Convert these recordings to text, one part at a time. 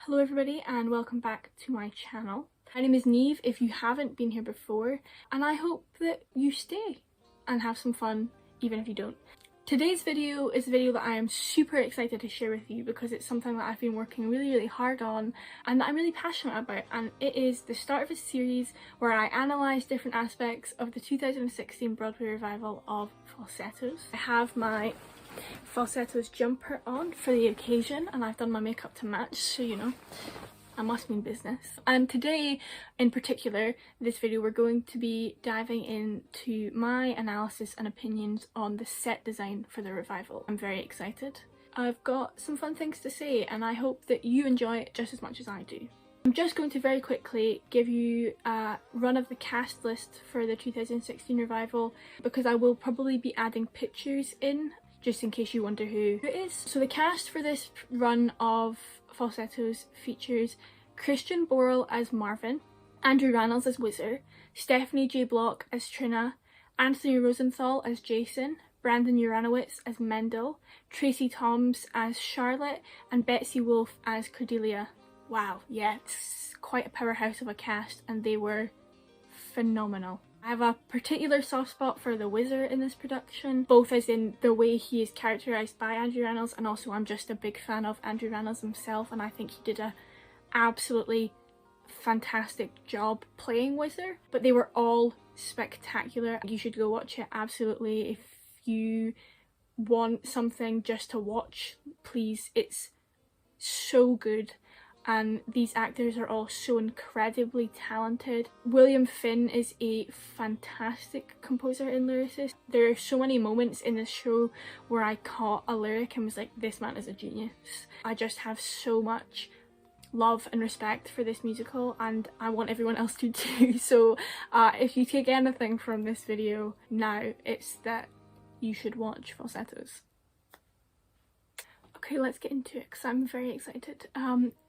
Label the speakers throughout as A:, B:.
A: Hello everybody and welcome back to my channel. My name is Neve if you haven't been here before, and I hope that you stay and have some fun even if you don't. Today's video is a video that I am super excited to share with you because it's something that I've been working really hard on and that I'm really passionate about, and it is the start of a series where I analyse different aspects of the 2016 Broadway revival of Falsettos. I have my Falsettos jumper on for the occasion and I've done my makeup to match, so you know, I must mean business. And today in particular, this video, we're going to be diving into my analysis and opinions on the set design for the revival. I'm very excited. I've got some fun things to say and I hope that you enjoy it just as much as I do. I'm just going to very quickly give you a run of the cast list for the 2016 revival because I will probably be adding pictures in just in case you wonder who it is. So the cast for this run of Falsettos features Christian Borle as Marvin, Andrew Rannells as Whizzer, Stephanie J. Block as Trina, Anthony Rosenthal as Jason, Brandon Uranowitz as Mendel, Tracy Toms as Charlotte, and Betsy Wolfe as Cordelia. Wow, yeah, it's quite a powerhouse of a cast and they were phenomenal. I have a particular soft spot for the Whizzer in this production, both as in the way he is characterised by Andrew Rannells, and also I'm just a big fan of Andrew Rannells himself and I think he did a absolutely fantastic job playing Whizzer. But they were all spectacular. You should go watch it, absolutely. If you want something just to watch, please, it's so good. And these actors are all so incredibly talented. William Finn is a fantastic composer and lyricist. There are so many moments in this show where I caught a lyric and was like, this man is a genius. I just have so much love and respect for this musical and I want everyone else to too. So if you take anything from this video now, it's that you should watch Falsettos. Okay, let's get into it because I'm very excited.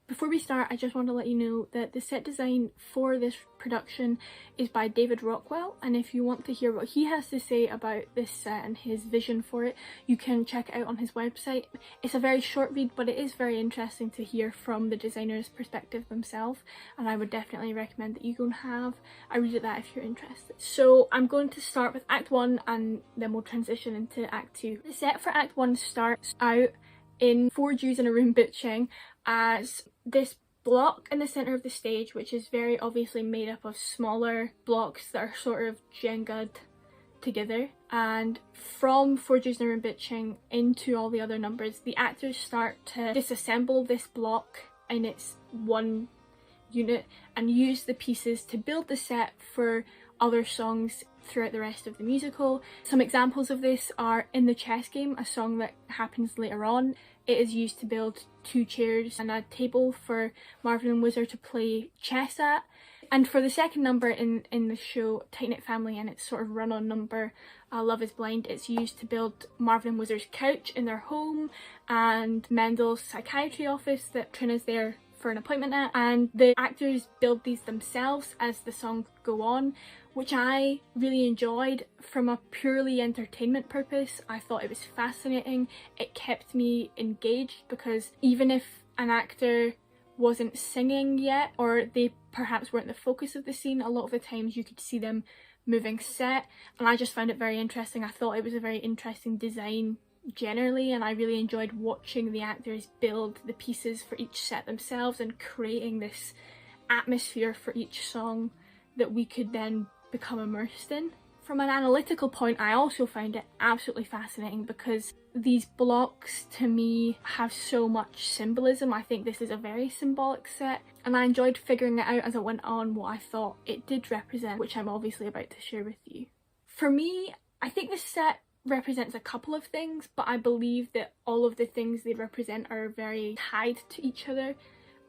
A: Before we start, I just want to let you know that the set design for this production is by David Rockwell, and if you want to hear what he has to say about this set and his vision for it, you can check it out on his website. It's a very short read, but it is very interesting to hear from the designer's perspective themselves, and I would definitely recommend that you go and have a read of that if you're interested. So I'm going to start with Act 1 and then we'll transition into Act 2. The set for Act 1 starts out in 4 Jews in a room bitching as this block in the centre of the stage, which is very obviously made up of smaller blocks that are sort of Jenga'd together. And from 4 Jews in a room bitching into all the other numbers, the actors start to disassemble this block in its one unit and use the pieces to build the set for other songs throughout the rest of the musical. Some examples of this are In the Chess Game, a song that happens later on. It is used to build 2 chairs and a table for Marvin and Whizzer to play chess at. And for the second number in the show, Tight Knit Family, and its sort of run-on number, Love is Blind, it's used to build Marvin and Whizzer's couch in their home and Mendel's psychiatry office that Trina's there for an appointment at, and the actors build these themselves as the songs go on, which I really enjoyed from a purely entertainment purpose. I thought it was fascinating. It kept me engaged because even if an actor wasn't singing yet or they perhaps weren't the focus of the scene, a lot of the times you could see them moving set, and I just found it very interesting. I thought it was a very interesting design generally, and I really enjoyed watching the actors build the pieces for each set themselves and creating this atmosphere for each song that we could then become immersed in. From an analytical point, I also find it absolutely fascinating because these blocks to me have so much symbolism. I think this is a very symbolic set and I enjoyed figuring it out as it went on what I thought it did represent, which I'm obviously about to share with you. For me, I think this set represents a couple of things, but I believe that all of the things they represent are very tied to each other,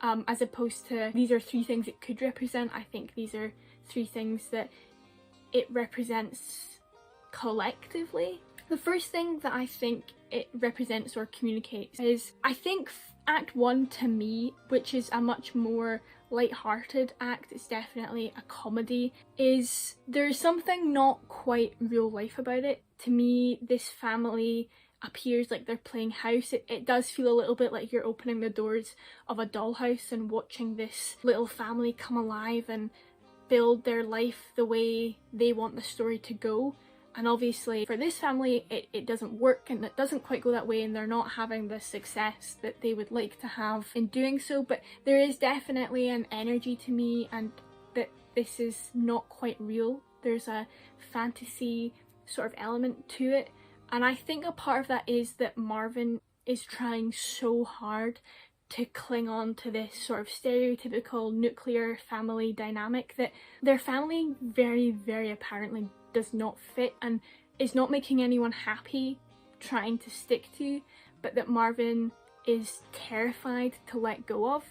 A: as opposed to these are 3 things it could represent. I think these are 3 things that it represents collectively. The first thing that I think it represents or communicates is, I think Act 1 to me, which is a much more light-hearted act, it's definitely a comedy, is there's something not quite real life about it. To me, this family appears like they're playing house. It does feel a little bit like you're opening the doors of a dollhouse and watching this little family come alive and build their life the way they want the story to go. And obviously for this family it doesn't work, and it doesn't quite go that way, and they're not having the success that they would like to have in doing so. But there is definitely an energy to me, and that this is not quite real. There's a fantasy sort of element to it, and I think a part of that is that Marvin is trying so hard to cling on to this sort of stereotypical nuclear family dynamic that their family very, very apparently does not fit and is not making anyone happy trying to stick to, but that Marvin is terrified to let go of.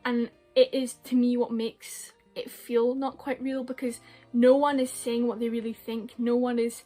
A: And it is, to me, what makes it feel not quite real, because no one is saying what they really think, no one is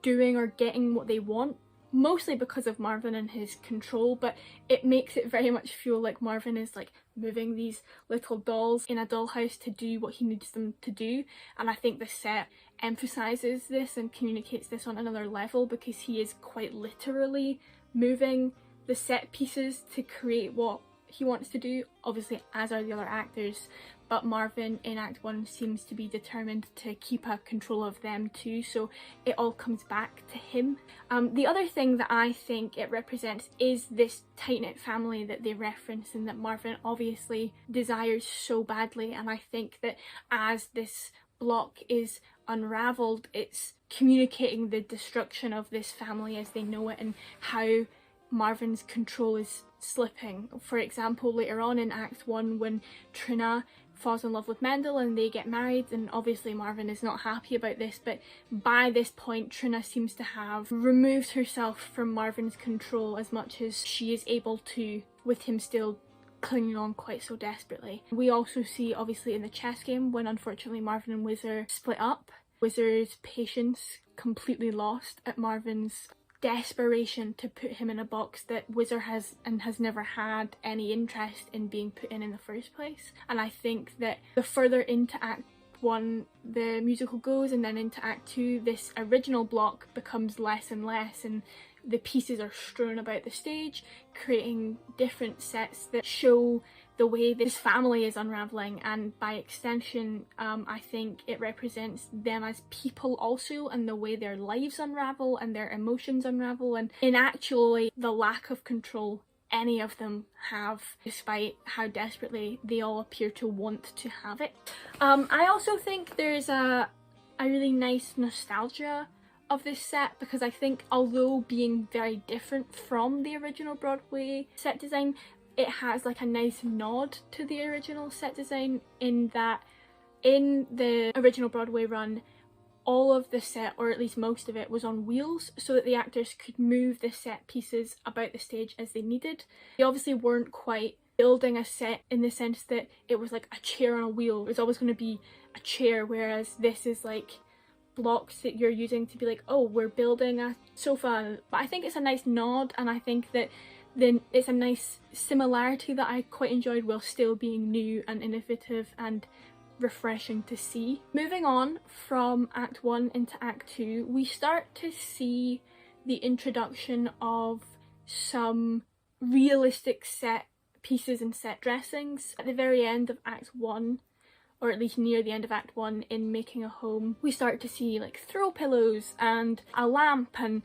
A: doing or getting what they want, mostly because of Marvin and his control. But it makes it very much feel like Marvin is like moving these little dolls in a dollhouse to do what he needs them to do. And I think the set emphasizes this and communicates this on another level, because he is quite literally moving the set pieces to create what he wants to do, obviously, as are the other actors. But Marvin in Act 1 seems to be determined to keep a control of them too, so it all comes back to him. The other thing that I think it represents is this tight-knit family that they reference and that Marvin obviously desires so badly. And I think that as this block is unravelled, it's communicating the destruction of this family as they know it and how Marvin's control is slipping. For example, later on in Act 1, when Trina falls in love with Mendel and they get married, and obviously Marvin is not happy about this, but by this point Trina seems to have removed herself from Marvin's control as much as she is able to, with him still clinging on quite so desperately. We also see, obviously, in the chess game, when unfortunately Marvin and Whizzer split up, Whizzer's patience completely lost at Marvin's desperation to put him in a box that Whizzer has never had any interest in being put in the first place. And I think that the further into Act 1 the musical goes and then into Act 2, this original block becomes less and less, and the pieces are strewn about the stage, creating different sets that show the way this family is unravelling, and by extension I think it represents them as people also, and the way their lives unravel and their emotions unravel, and in actually the lack of control any of them have, despite how desperately they all appear to want to have it. I also think there's a really nice nostalgia of this set, because I think although being very different from the original Broadway set design, it has like a nice nod to the original set design, in that in the original Broadway run all of the set, or at least most of it, was on wheels so that the actors could move the set pieces about the stage as they needed. They obviously weren't quite building a set in the sense that it was like a chair on a wheel. It was always going to be a chair, whereas this is like blocks that you're using to be like, oh, we're building a sofa. But I think it's a nice nod, and I think that then it's a nice similarity that I quite enjoyed while still being new and innovative and refreshing to see. Moving on from Act 1 into Act 2, we start to see the introduction of some realistic set pieces and set dressings. At the very end of Act 1, or at least near the end of Act 1 in Making a Home, we start to see like throw pillows and a lamp and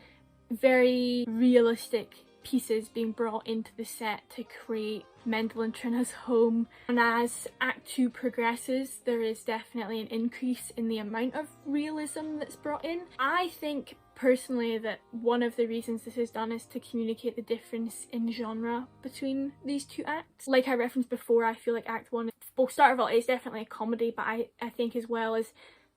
A: very realistic pieces being brought into the set to create Mendel and Trina's home. And as Act 2 progresses, there is definitely an increase in the amount of realism that's brought in. I think personally that one of the reasons this is done is to communicate the difference in genre between these two acts. Like I referenced before, I feel like Act 1, well, start of all, is definitely a comedy, but I think as well is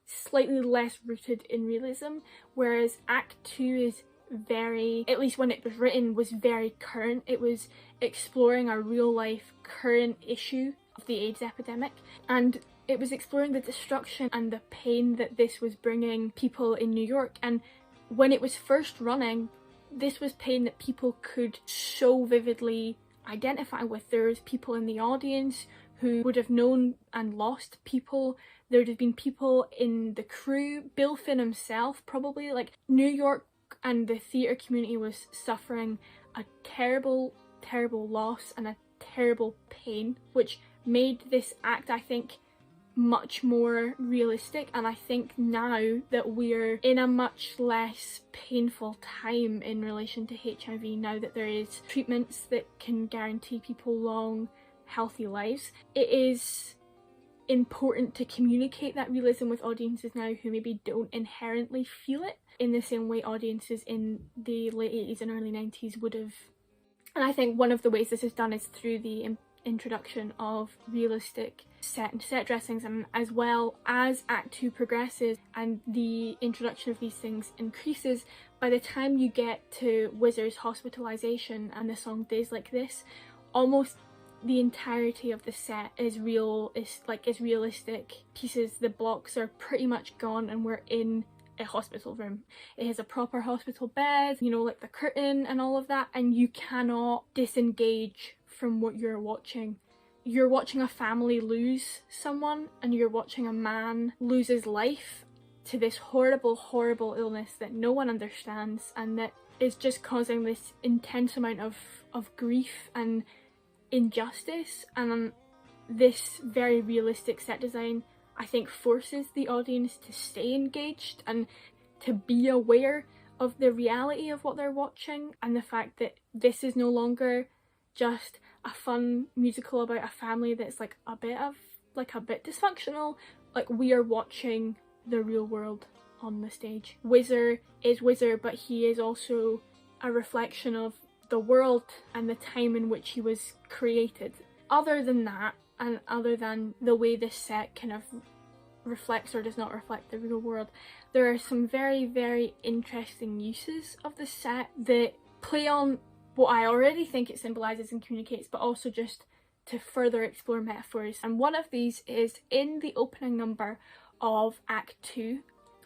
A: slightly less rooted in realism, whereas Act 2 is very, at least when it was written, was very current. It was exploring a real life current issue of the AIDS epidemic, and it was exploring the destruction and the pain that this was bringing people in New York. And when it was first running, this was pain that people could so vividly identify with. There was people in the audience who would have known and lost people. There would have been people in the crew, Bill Finn himself probably. Like, New York and the theatre community was suffering a terrible, terrible loss and a terrible pain, which made this act, I think, much more realistic. And I think now that we're in a much less painful time in relation to HIV, now that there is treatments that can guarantee people long, healthy lives, it is important to communicate that realism with audiences now who maybe don't inherently feel it in the same way audiences in the late 80s and early 90s would have. And I think one of the ways this is done is through the introduction of realistic set dressings, and as well as Act 2 progresses and the introduction of these things increases, by the time you get to Whizzer's hospitalisation and the song Days Like This, almost the entirety of the set is realistic pieces. The blocks are pretty much gone and we're in a hospital room. It has a proper hospital bed, you know, like the curtain and all of that, and you cannot disengage from what you're watching. You're watching a family lose someone, and you're watching a man lose his life to this horrible, horrible illness that no one understands, and that is just causing this intense amount of grief and injustice. And this very realistic set design, I think, forces the audience to stay engaged and to be aware of the reality of what they're watching, and the fact that this is no longer just a fun musical about a family that's like a bit dysfunctional. Like, we are watching the real world on the stage. Whizzer is Whizzer, but he is also a reflection of the world and the time in which he was created. Other than that, and other than the way this set kind of reflects or does not reflect the real world, there are some very, very interesting uses of the set that play on what I already think it symbolises and communicates, but also just to further explore metaphors. And one of these is in the opening number of Act 2,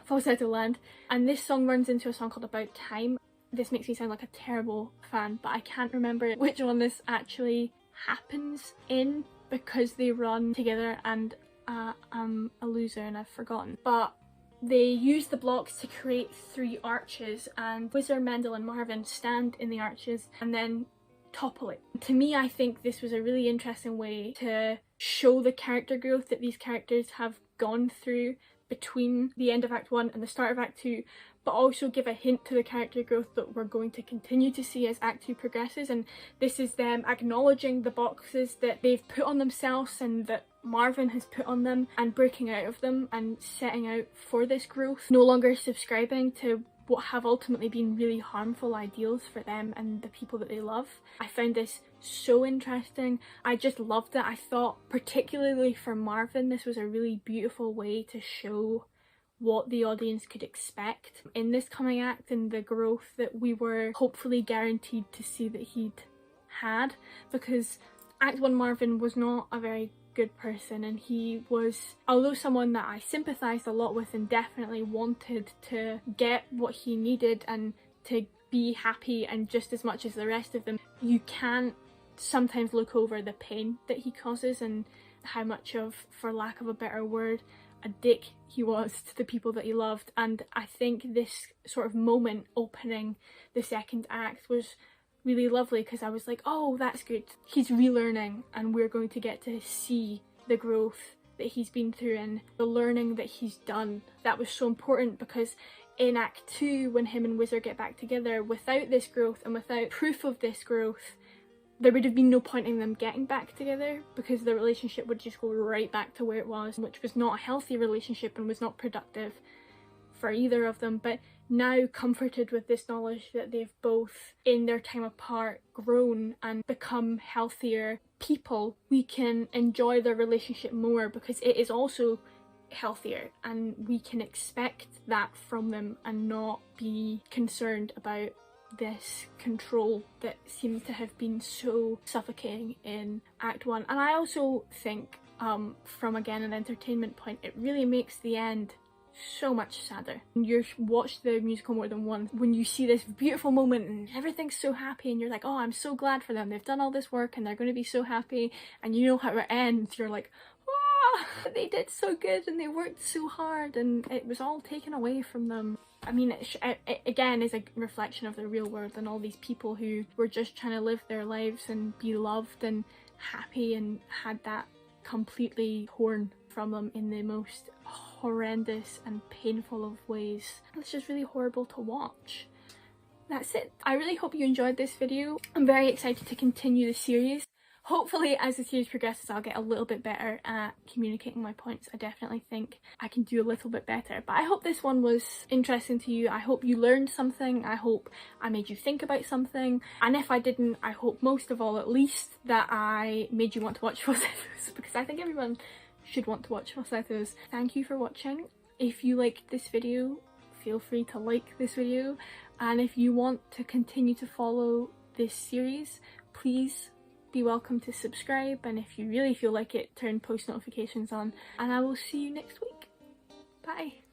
A: Falsetto Land, and this song runs into a song called About Time. This makes me sound like a terrible fan, but I can't remember which one this actually happens in because they run together, and I'm a loser and I've forgotten. But they use the blocks to create 3 arches, and Whizzer, Mendel and Marvin stand in the arches and then topple it. To me, I think this was a really interesting way to show the character growth that these characters have gone through between the end of Act 1 and the start of Act 2, but also give a hint to the character growth that we're going to continue to see as Act 2 progresses. And this is them acknowledging the boxes that they've put on themselves and that Marvin has put on them, and breaking out of them and setting out for this growth, no longer subscribing to what have ultimately been really harmful ideals for them and the people that they love. I found this so interesting. I just loved it. I thought, particularly for Marvin, this was a really beautiful way to show what the audience could expect in this coming act and the growth that we were hopefully guaranteed to see that he'd had, because Act 1 Marvin was not a very good person, and he was, although someone that I sympathised a lot with and definitely wanted to get what he needed and to be happy and just as much as the rest of them, you can't sometimes look over the pain that he causes and how much of, for lack of a better word, a dick he was to the people that he loved. And I think this sort of moment opening the second act was really lovely, because I was like, oh, that's good. He's relearning, and we're going to get to see the growth that he's been through and the learning that he's done. That was so important, because in Act 2, when him and Whizzer get back together, without this growth and without proof of this growth, there would have been no point in them getting back together, because the relationship would just go right back to where it was, which was not a healthy relationship and was not productive for either of them. But now, comforted with this knowledge that they've both, in their time apart, grown and become healthier people, we can enjoy their relationship more, because it is also healthier, and we can expect that from them and not be concerned about this control that seems to have been so suffocating in Act 1. And I also think, from again an entertainment point, it really makes the end so much sadder. When you watch the musical more than once, when you see this beautiful moment and everything's so happy and you're like, oh, I'm so glad for them, they've done all this work and they're going to be so happy, and you know how it ends, you're like, ah, they did so good and they worked so hard and it was all taken away from them. I mean, it again is a reflection of the real world and all these people who were just trying to live their lives and be loved and happy and had that completely torn from them in the most horrendous and painful of ways. It's just really horrible to watch. That's it. I really hope you enjoyed this video. I'm very excited to continue the series. Hopefully as the series progresses I'll get a little bit better at communicating my points. I definitely think I can do a little bit better, but I hope this one was interesting to you. I hope you learned something. I hope I made you think about something, and if I didn't, I hope most of all at least that I made you want to watch Falsettos, because I think everyone should want to watch Falsettos. Thank you for watching. If you liked this video, feel free to like this video, and if you want to continue to follow this series, please be welcome to subscribe, and if you really feel like it, turn post notifications on, and I will see you next week. Bye!